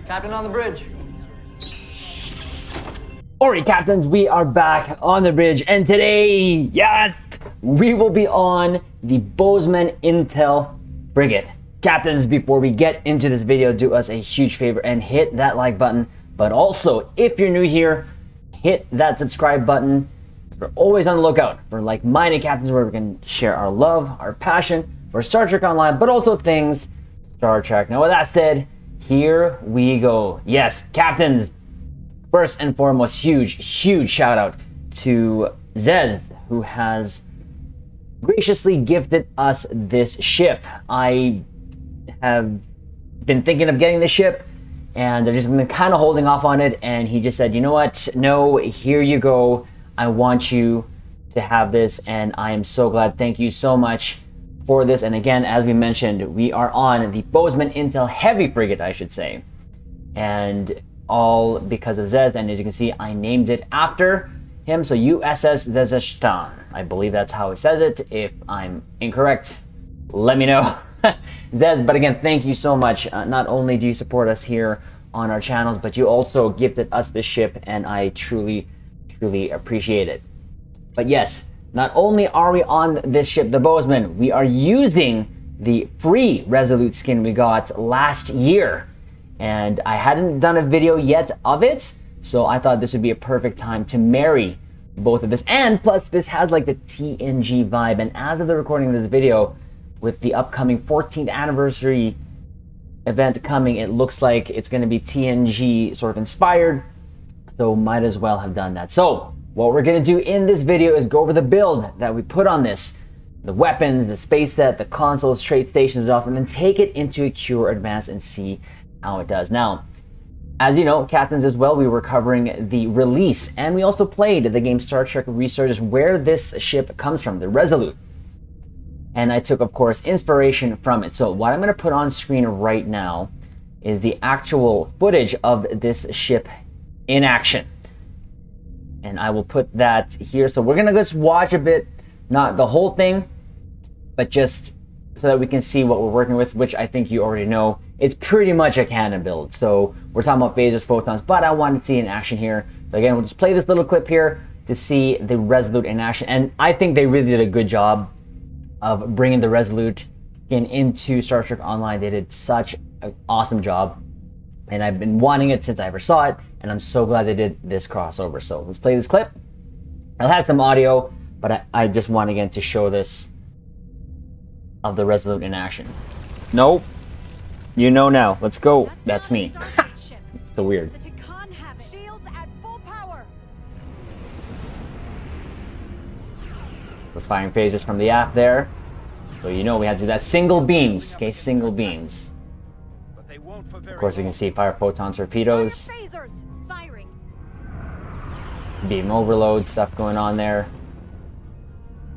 Captain on the bridge. Alright, captains, we are back on the bridge, and today, yes, we will be on the BOZEMAN Intel Frigate. Captains, before we get into this video, do us a huge favor and hit that like button. But also, if you're new here, hit that subscribe button. We're always on the lookout for like-minded captains where we can share our love, our passion for Star Trek Online, but also things Star Trek. Now, with that said, here we go. Yes, captains, first and foremost, huge shout out to Zez, who has graciously gifted us this ship. I have been thinking of getting the ship, and I've just been kind of holding off on it, and he just said, you know what, no, here you go, I want you to have this, and I am so glad. Thank you so much for this. And again, as we mentioned, we are on the BOZEMAN Intel Heavy Frigate, I should say, and all because of Zez, and as you can see, I named it after him, so USS ZEZASHETAN. I believe that's how it says it. If I'm incorrect, let me know. Zez, but again, thank you so much. Not only do you support us here on our channels, but you also gifted us this ship, and I truly appreciate it. But yes, not only are we on this ship, the BOZEMAN, we are using the free Resolute skin we got last year, and I hadn't done a video yet of it, so I thought this would be a perfect time to marry both of this. And plus, this has like the TNG vibe, and as of the recording of this video, with the upcoming 14th anniversary event coming, it looks like it's going to be TNG sort of inspired, so might as well have done that. So what we're going to do in this video is go over the build that we put on this, the weapons, the space set, the consoles, trade stations off, and then take it into a Cure Advanced and see how it does. Now, as you know, captains, as well, we were covering the release, and we also played the game Star Trek Resurgence, where this ship comes from, the Resolute. And I took, of course, inspiration from it. So what I'm going to put on screen right now is the actual footage of this ship in action. And I will put that here. So we're going to just watch a bit, not the whole thing, but just so that we can see what we're working with, which I think you already know. It's pretty much a canon build. So we're talking about phasers, photons, but I wanted to see in action here. So again, we'll just play this little clip here to see the Resolute in action. And I think they really did a good job of bringing the Resolute skin into Star Trek Online. They did such an awesome job, and I've been wanting it since I ever saw it, and I'm so glad they did this crossover. So let's play this clip. I'll have some audio, but I just want again to show this of the Resolute in action. Nope. You know now. Let's go. That's me. It's so weird. Was firing phasers from the aft there, so you know we had to do that. Single beams, okay, single beams. Of course, you can see fire photon torpedoes, beam overload stuff going on there.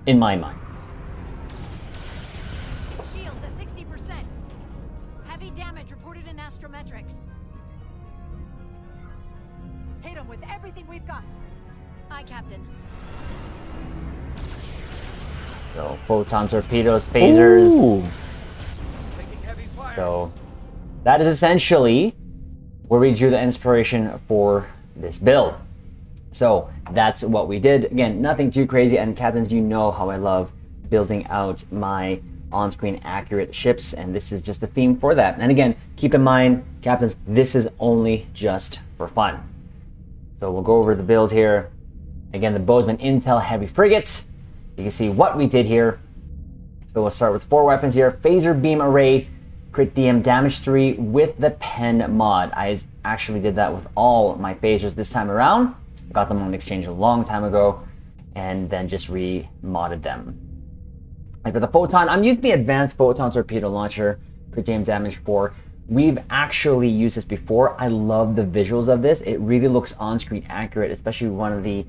In my mind, shields at 60%. Heavy damage reported in astrometrics. Hit them with everything we've got. Aye, Captain. So photon torpedoes, phasers. Ooh. So that is essentially where we drew the inspiration for this build. So that's what we did. Again, nothing too crazy. And captains, you know how I love building out my on-screen accurate ships, and this is just the theme for that. And again, keep in mind, captains, this is only just for fun. So we'll go over the build here. Again, the BOZEMAN Intel Heavy Frigate. You can see what we did here. So we'll start with 4 weapons here. Phaser beam array, crit DM damage 3 with the pen mod. I actually did that with all my phasers this time around. Got them on exchange a long time ago, and then just re-modded them. And for the photon, I'm using the advanced photon torpedo launcher, crit DM damage 4. We've actually used this before. I love the visuals of this. It really looks on-screen accurate, especially one of the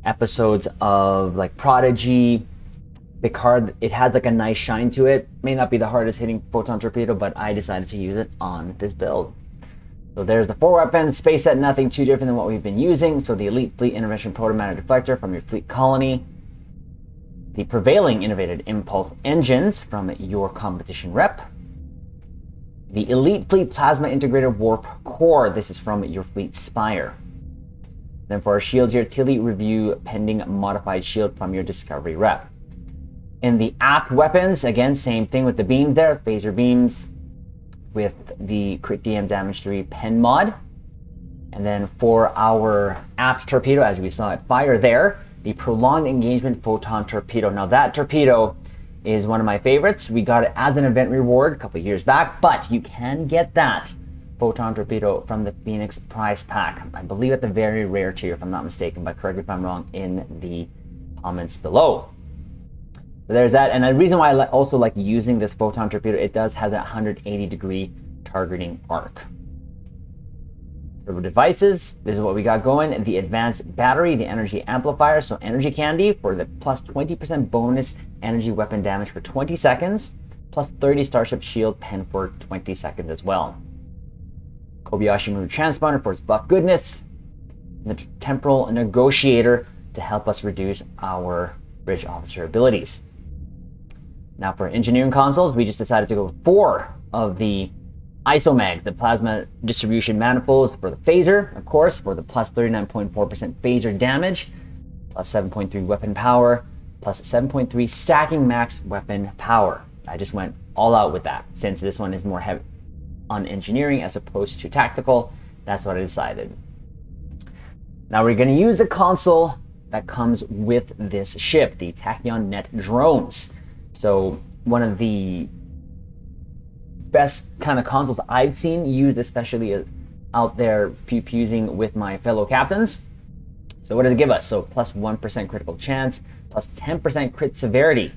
episodes of like Prodigy, Picard. It has like a nice shine to it. May not be the hardest hitting photon torpedo, but I decided to use it on this build. So there's the 4 weapons. Space set, nothing too different than what we've been using. So the Elite Fleet Intervention Proto-Matter Deflector from your fleet colony. The prevailing innovated impulse engines from your competition rep. The Elite Fleet Plasma Integrated Warp Core. This is from your Fleet Spire. Then for our shields here, Tilly review pending modified shield from your Discovery rep. In the aft weapons, again, same thing with the beams there, phaser beams with the crit DM damage 3 pen mod. And then for our aft torpedo, as we saw it fire there, the prolonged engagement photon torpedo. Now that torpedo is one of my favorites. We got it as an event reward a couple years back, but you can get that photon torpedo from the Phoenix prize pack. I believe at the very rare tier, if I'm not mistaken, but correct me if I'm wrong in the comments below. So there's that, and the reason why I also like using this photon torpedo, it does have that 180-degree targeting arc. For devices, this is what we got going. The advanced battery, the energy amplifier, so energy candy for the plus 20% bonus energy weapon damage for 20 seconds, plus 30 Starship Shield pen for 20 seconds as well. Kobayashi Maru Transponder for its buff goodness. The Temporal Negotiator to help us reduce our bridge officer abilities. Now for engineering consoles, we just decided to go with 4 of the ISOMAGs, the plasma distribution manifolds for the phaser, of course, for the plus 39.4% phaser damage, plus 7.3 weapon power, plus 7.3 stacking max weapon power. I just went all out with that since this one is more heavy on engineering as opposed to tactical. That's what I decided. Now we're going to use the console that comes with this ship, the Tachyon Net drones. So one of the best kind of consoles I've seen used, especially out there pew-pewsing with my fellow captains. So what does it give us? So plus 1% critical chance, plus 10% crit severity,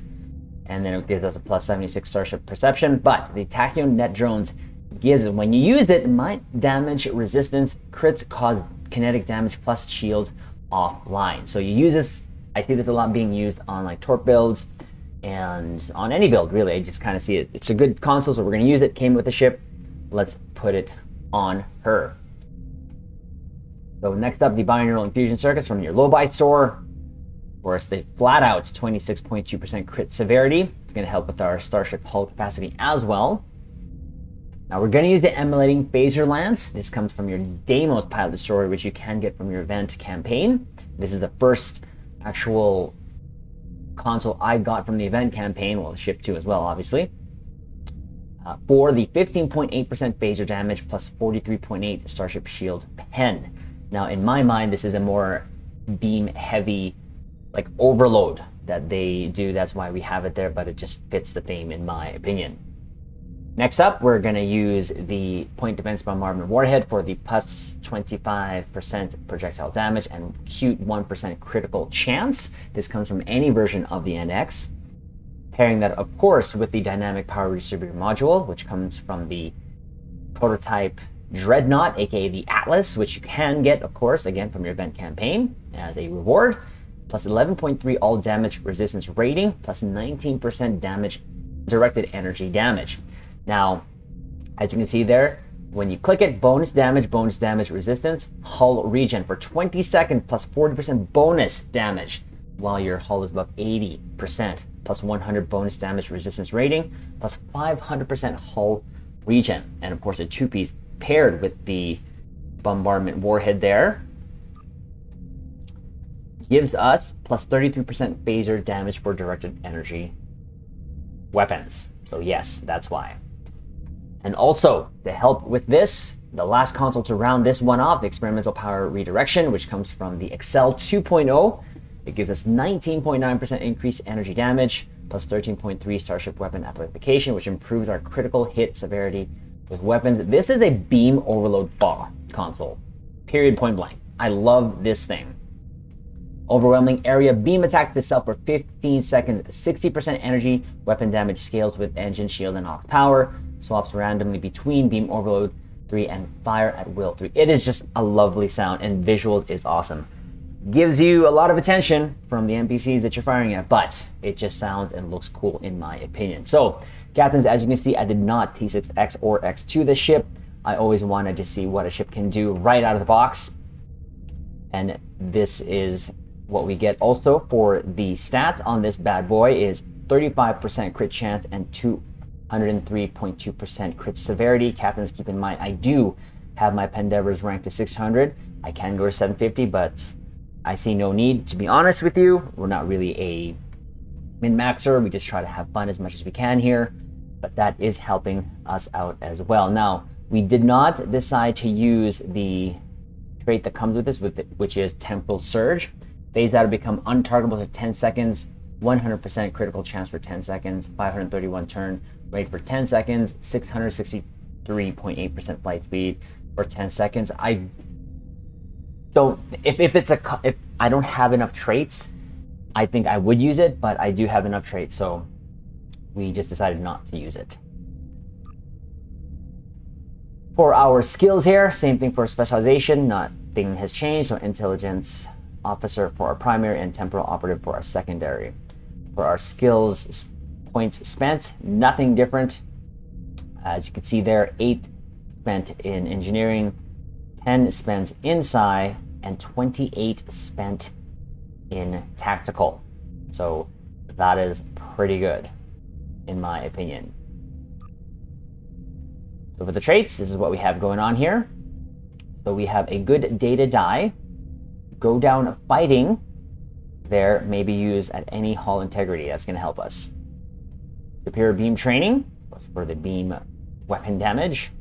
and then it gives us a plus 76 starship perception. But the Tachyon Net drones gives it, when you use it, might damage resistance, crits cause kinetic damage plus shields offline. So you use this, I see this a lot being used on like torp builds, and on any build, really. I just kind of see it. It's a good console, so we're going to use it. Came with the ship. Let's put it on her. So next up, the binaural infusion circuits from your low-buy store. Of course, the flat out 26.2% crit severity. It's going to help with our starship hull capacity as well. Now we're going to use the emulating phaser lance. This comes from your Deimos pilot destroyer, which you can get from your event campaign. This is the first actual console I got from the event campaign, well, ship 2 as well, obviously, for the 15.8% phaser damage plus 43.8 Starship Shield pen. Now, in my mind, this is a more beam heavy, like overload that they do. That's why we have it there, but it just fits the theme in my opinion. Next up, we're going to use the Point Defense Bombardment Warhead for the plus 25% projectile damage and cute 1% critical chance. This comes from any version of the NX. Pairing that, of course, with the Dynamic Power Distributor Module, which comes from the prototype Dreadnought, aka the Atlas, which you can get, of course, again from your event campaign as a reward. Plus 11.3 all damage resistance rating, plus 19% damage directed energy damage. Now, as you can see there, when you click it, bonus damage resistance, hull regen for 20 seconds, plus 40% bonus damage while your hull is above 80%, plus 100 bonus damage resistance rating, plus 500% hull regen. And of course, a 2-piece paired with the bombardment warhead there gives us plus 33% phaser damage for directed energy weapons. So yes, that's why. And also, to help with this, the last console to round this one off, the Experimental Power Redirection, which comes from the Excel 2.0. It gives us 19.9% increased energy damage, plus 13.3 Starship Weapon Amplification, which improves our critical hit severity with weapons. This is a beam overload console, period, point blank. I love this thing. Overwhelming area beam attack to self for 15 seconds, 60% energy, weapon damage scales with engine, shield, and aux power. Swaps randomly between beam overload 3 and fire at will 3. It is just a lovely sound, and visuals is awesome. Gives you a lot of attention from the NPCs that you're firing at, but it just sounds and looks cool in my opinion. So, captains, as you can see, I did not T6X or X2 this ship. I always wanted to see what a ship can do right out of the box. And this is what we get. Also, for the stats on this bad boy is 35% crit chance and 103.2% crit severity. Captains, keep in mind, I do have my Pendevers ranked to 600. I can go to 750, but I see no need. To be honest with you, we're not really a min-maxer. We just try to have fun as much as we can here, but that is helping us out as well. Now, we did not decide to use the trait that comes with this, which is Temporal Surge. Phase out to become untargetable for 10 seconds, 100% critical chance for 10 seconds, 531 turn rate for 10 seconds, 663.8% flight speed for 10 seconds. I don't, if I don't have enough traits, I think I would use it, but I do have enough traits, so we just decided not to use it. For our skills here, same thing for specialization, nothing has changed. So intelligence officer for our primary and temporal operative for our secondary. For our skills points spent, nothing different. As you can see there, 8 spent in engineering, 10 spent in Sci, and 28 spent in tactical. So that is pretty good, in my opinion. So for the traits, this is what we have going on here. So we have a good data die, go down fighting. There may be used at any hull integrity. That's going to help us. Superior beam training for the beam weapon damage.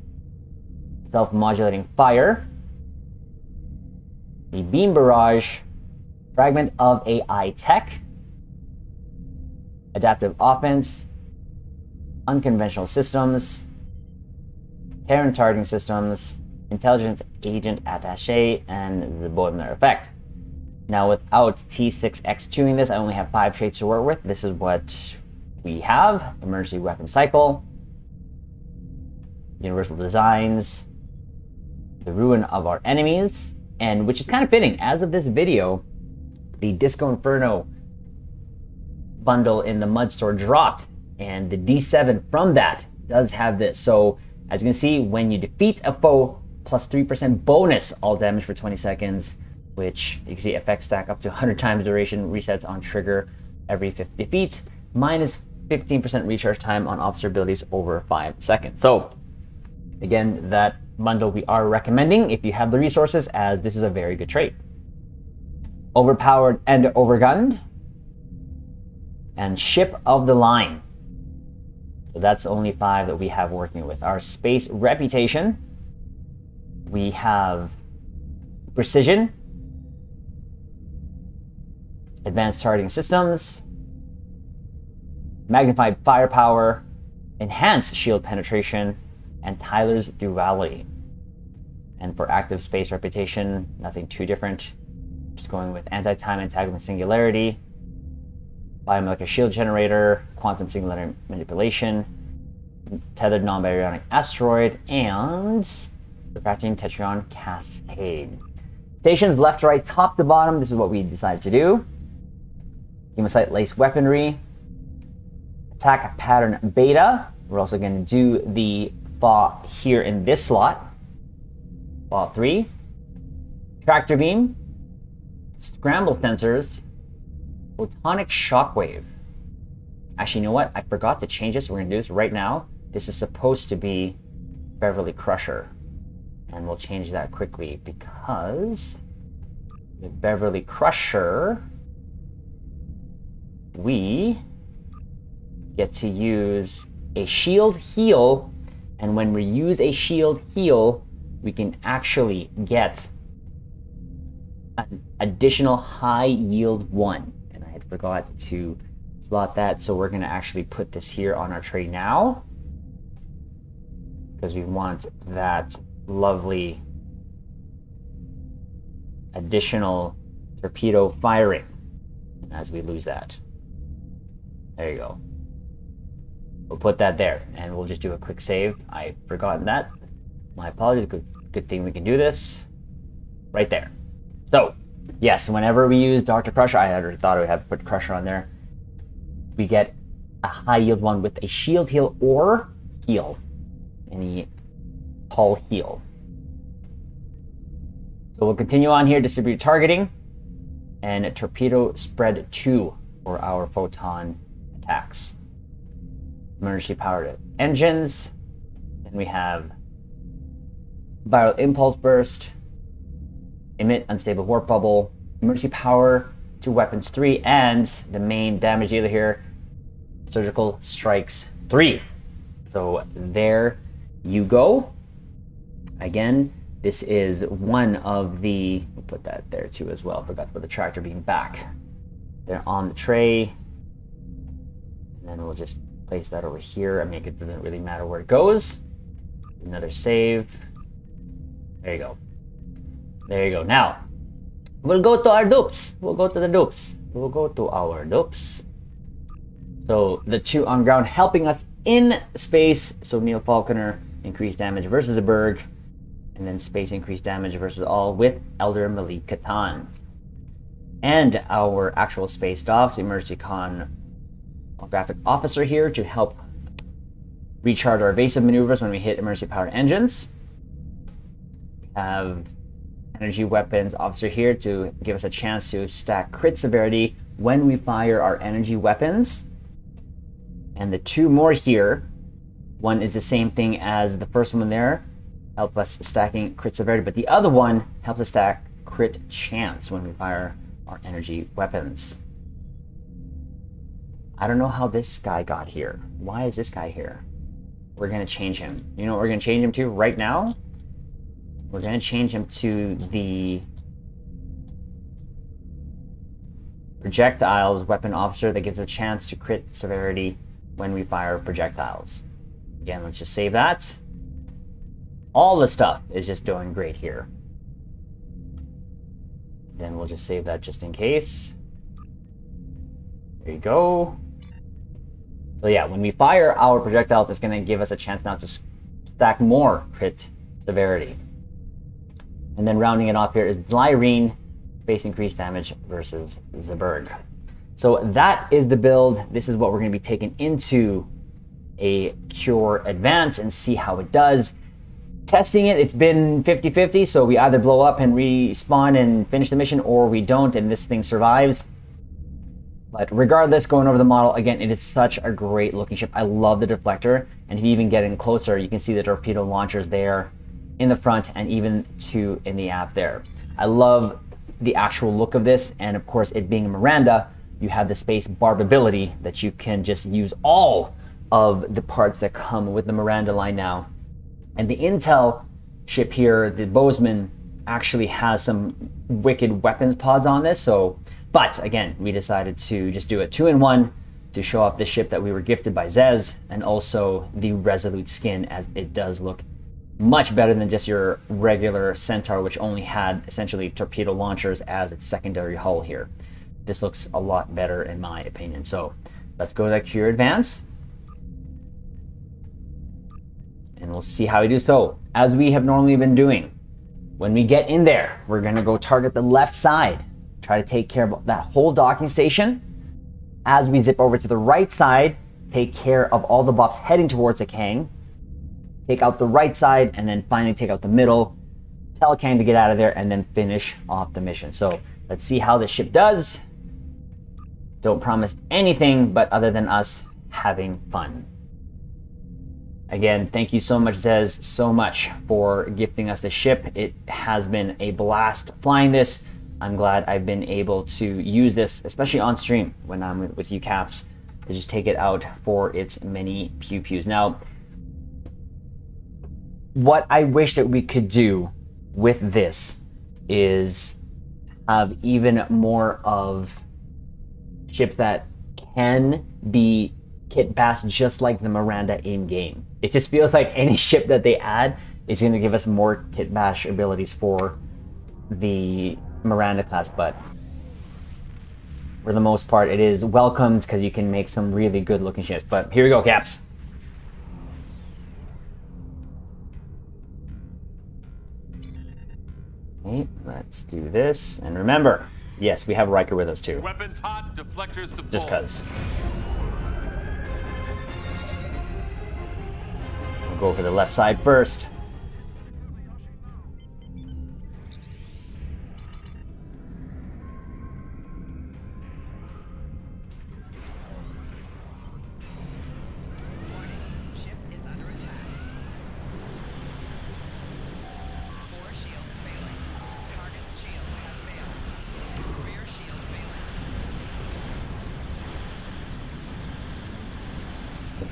Self-modulating fire. The beam barrage. Fragment of AI tech. Adaptive offense. Unconventional systems. Terran targeting systems. Intelligence agent attaché, and the BOZEMAN effect. Now, without T6X tuning this, I only have 5 traits to work with. This is what we have. Emergency weapon cycle, universal designs, the ruin of our enemies, and which is kind of fitting. As of this video, the Disco Inferno bundle in the Mud Store dropped, and the D7 from that does have this. So, as you can see, when you defeat a foe, plus 3% bonus all damage for 20 seconds, which you can see effects stack up to 100 times duration, resets on trigger every 50 feet, minus 15% recharge time on officer abilities over 5 seconds. So again, that bundle we are recommending if you have the resources, as this is a very good trait. Overpowered and overgunned, and ship of the line. So that's only 5 that we have working with. Our space reputation, we have precision, advanced targeting systems, magnified firepower, enhanced shield penetration, and Tyler's duality. And for active space reputation, nothing too different. Just going with anti-time antagonist singularity, biomolecular shield generator, quantum singularity manipulation, tethered non-baryonic asteroid, and refracting tetron cascade. Stations left, right, top to bottom. This is what we decided to do. Hemocyte lace weaponry, attack pattern beta. We're also going to do the BA here in this slot. BA 3, tractor beam, scramble sensors, photonic shockwave. Actually, you know what? I forgot to change this. We're going to do this right now. This is supposed to be Beverly Crusher. And we'll change that quickly, because with Beverly Crusher, we get to use a shield heal. And when we use a shield heal, we can actually get an additional high yield 1. And I had forgot to slot that, so we're going to actually put this here on our tray now, because we want that lovely additional torpedo firing as we lose that. There you go. We'll put that there, and we'll just do a quick save. I've forgotten that. My apologies. Good thing we can do this right there. So yes, whenever we use Dr. Crusher, I already thought I would have to put Crusher on there. We get a high yield 1 with a shield heal or heal. Any hull heal. So we'll continue on here, distribute targeting, and a torpedo spread 2 for our photon attacks. emergency powered engines. Then we have viral impulse burst, emit unstable warp bubble, emergency power to weapons 3, and the main damage dealer here, surgical strikes 3. So there you go. Again, this is one of the, we'll put that there too as well. Forgot to put the tractor beam back. They're on the tray. And then we'll just place that over here. I mean, it doesn't really matter where it goes. Another save. There you go. There you go. Now, we'll go to our dupes. We'll go to the dupes. We'll go to our dupes. So the 2 on ground helping us in space. So Neil Falconer, increased damage versus the Berg. And then space increased damage versus all with Elder Malik Katan. And our actual space doffs, Emergency Con graphic officer here to help recharge our evasive maneuvers when we hit emergency powered engines. We have energy weapons officer here to give us a chance to stack crit severity when we fire our energy weapons. And the 2 more here, one is the same thing as the first one there, help us stacking crit severity, but the other one helps us stack crit chance when we fire our energy weapons. I don't know how this guy got here. Why is this guy here? We're gonna change him. You know what we're gonna change him to right now? We're gonna change him to the projectiles weapon officer that gives a chance to crit severity when we fire projectiles. Again, let's just save that. All the stuff is just doing great here. Then we'll just save that just in case. There you go. So yeah, when we fire our projectiles, it's going to give us a chance now to stack more crit severity. And then rounding it off here is Lyrene, space increased damage versus the Berg. So that is the build. This is what we're going to be taking into a Cure Advance and see how it does. Testing it, it's been 50-50, so we either blow up and respawn and finish the mission, or we don't and this thing survives. But regardless, going over the model, again, it is such a great looking ship. I love the deflector, and if you even get in closer, you can see the torpedo launchers there in the front and even two in the aft there. I love the actual look of this, and of course, it being a Miranda, you have the space barbability that you can just use all of the parts that come with the Miranda line now. And the Intel ship here, the Bozeman, actually has some wicked weapons pods on this. So, but again, we decided to just do a 2-in-1 to show off the ship that we were gifted by Zez, and also the Resolute skin, as it does look much better than just your regular Centaur, which only had essentially torpedo launchers as its secondary hull here. This looks a lot better in my opinion. So let's go to that Cure Advance. And we'll see how we do. So, as we have normally been doing, when we get in there, we're going to go target the left side. Try to take care of that whole docking station. As we zip over to the right side, take care of all the buffs heading towards the Kang. Take out the right side, and then finally take out the middle. Tell Kang to get out of there, and then finish off the mission. So, let's see how the ship does. Don't promise anything, but other than us having fun. Again, thank you so much, Zez, so much for gifting us the ship. It has been a blast flying this. I'm glad I've been able to use this, especially on stream when I'm with you Caps, to just take it out for its many pew-pews. Now, what I wish that we could do with this is have even more of ships that can be kit bashed just like the Miranda in-game. It just feels like any ship that they add is going to give us more kit bash abilities for the Miranda class, but for the most part it is welcomed because you can make some really good looking ships. But here we go, Caps. Okay, let's do this. And remember, yes, we have Riker with us too. Weapons hot, deflectors to Just cuz. We'll go for the left side first.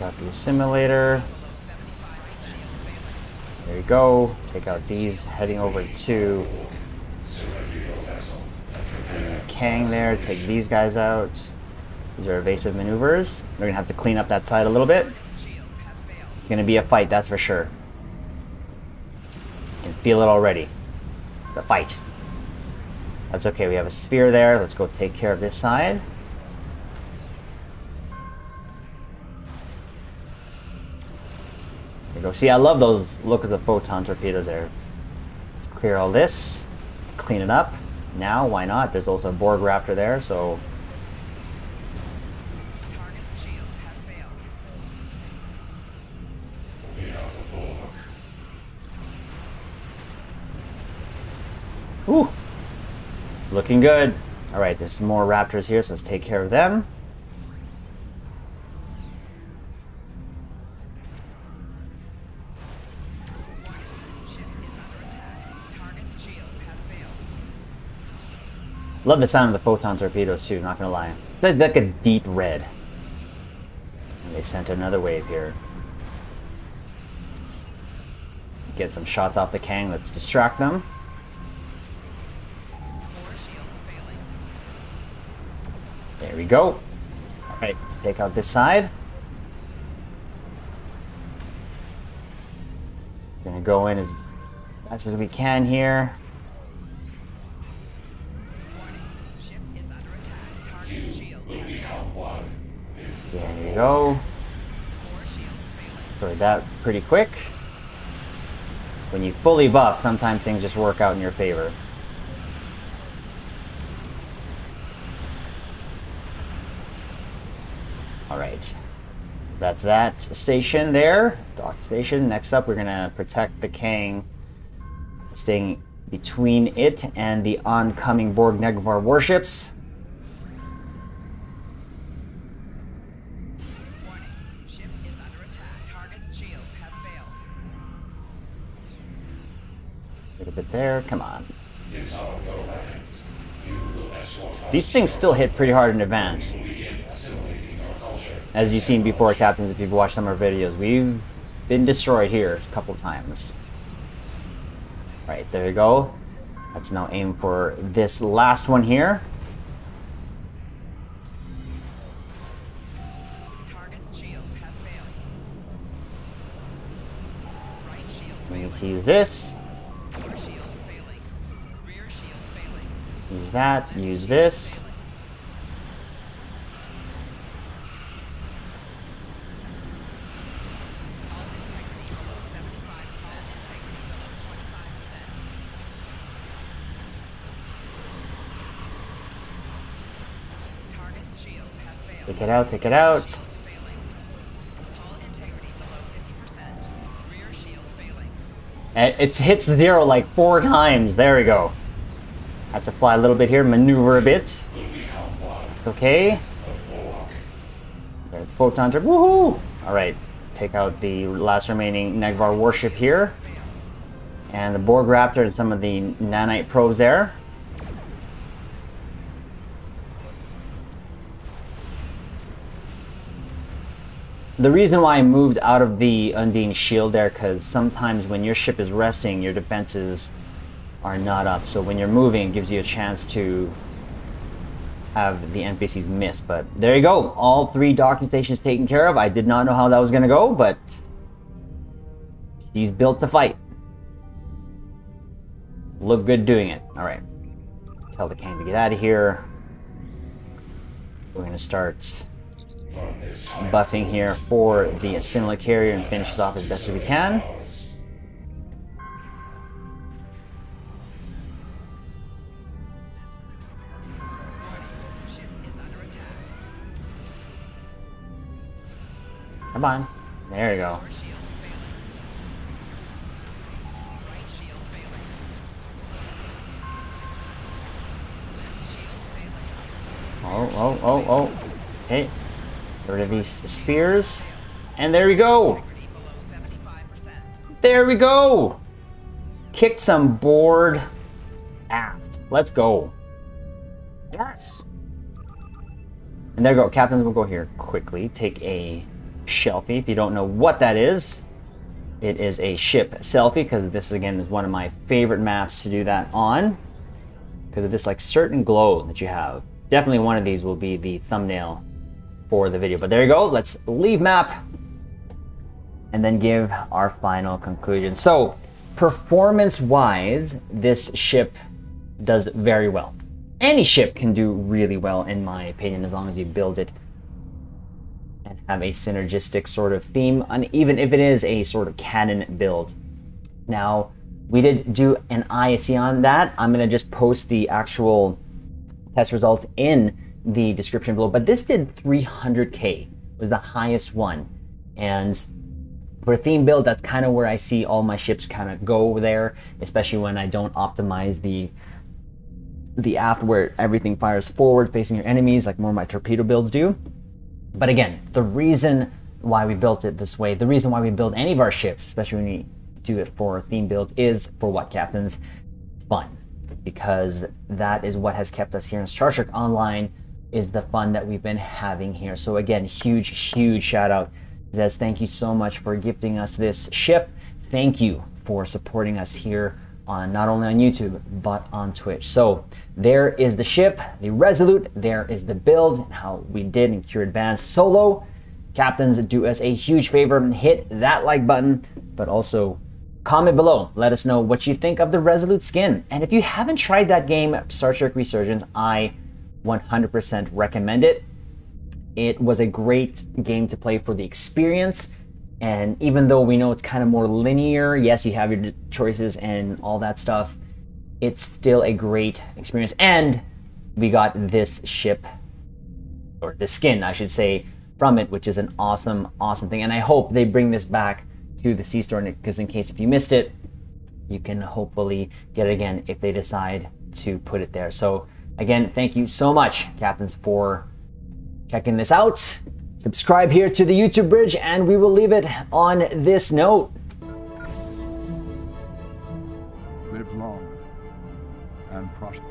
Take out the assimilator. There you go. Take out these, heading over to Kang there. Take these guys out. These are evasive maneuvers. We're gonna have to clean up that side a little bit. It's gonna be a fight, that's for sure. You can feel it already. The fight. That's okay, we have a spear there. Let's go take care of this side. There you go. See, I love those look of the photon torpedoes there. Let's clear all this. Clean it up. Now, why not? There's also a Borg Raptor there, so... Ooh! Looking good. Alright, there's some more Raptors here, so let's take care of them. Love the sound of the photon torpedoes too, not gonna lie. It's like a deep red. And they sent another wave here. Get some shots off the Kang, let's distract them. There we go. Alright, let's take out this side. Gonna go in as fast as we can here. There you go. Destroyed that pretty quick. When you fully buff, sometimes things just work out in your favor. Alright. That's that station there. Dock station. Next up, we're gonna protect the Kang, staying between it and the oncoming Borg Negvar warships. A little bit there, come on. These things still hit pretty hard in advance. As you've seen before, Captains, if you've watched some of our videos, we've been destroyed here a couple times. Right, there you go. Let's now aim for this last one here. We can see this. Use that, use this. Take it out, take it out. And it hits 0 like 4 times. There we go. Have to fly a little bit here, maneuver a bit. Okay. There's photon trip. Woohoo! Alright. Take out the last remaining Negvar warship here. And the Borg Raptor and some of the nanite probes there. The reason why I moved out of the Undine shield there, because sometimes when your ship is resting, your defenses are not up. So when you're moving, it gives you a chance to have the NPCs miss. But there you go. All 3 docking stations taken care of. I did not know how that was going to go, but she's built to fight. Look good doing it. All right. Tell the Kang to get out of here. We're going to start buffing here for the assimilator carrier and finish this off as best as we can. Come on. There you go. Oh. Okay. Get rid of these spears. And there we go. There we go. Kicked some board aft. Let's go. Yes. And there we go. Captains will go here quickly. Take a shelfie. If you don't know what that is, it is a ship selfie, because this again is one of my favorite maps to do that on, because of this like certain glow that you have. Definitely one of these will be the thumbnail for the video. But there you go. Let's leave map and then give our final conclusion. So performance wise, this ship does very well. Any ship can do really well, in my opinion, as long as you build it and have a synergistic sort of theme, and even if it is a sort of cannon build. Now, we did do an ISE on that. I'm gonna just post the actual test results in the description below, but this did 300K, was the highest one. And for a theme build, that's kind of where I see all my ships kind of go there, especially when I don't optimize the aft where everything fires forward facing your enemies like more of my torpedo builds do. But again, the reason why we built it this way, the reason why we build any of our ships, especially when we do it for a theme build, is for what, Captains? Fun. Because that is what has kept us here in Star Trek Online, is the fun that we've been having here. So again, huge shout out. Zez, thank you so much for gifting us this ship. Thank you for supporting us here on not only on YouTube, but on Twitch. So there is the ship, the Resolute. There is the build, and how we did in Cure Advanced Solo. Captains, do us a huge favor, hit that like button, but also comment below. Let us know what you think of the Resolute skin. And if you haven't tried that game, Star Trek Resurgence, I 100% recommend it. It was a great game to play for the experience. And even though we know it's kind of more linear, yes, you have your choices and all that stuff, it's still a great experience. And we got this ship, or the skin, I should say, from it, which is an awesome thing. And I hope they bring this back to the C-Store, because in case if you missed it, you can hopefully get it again if they decide to put it there. So again, thank you so much, Captains, for checking this out. Subscribe here to the YouTube bridge, and we will leave it on this note. Live long and prosper.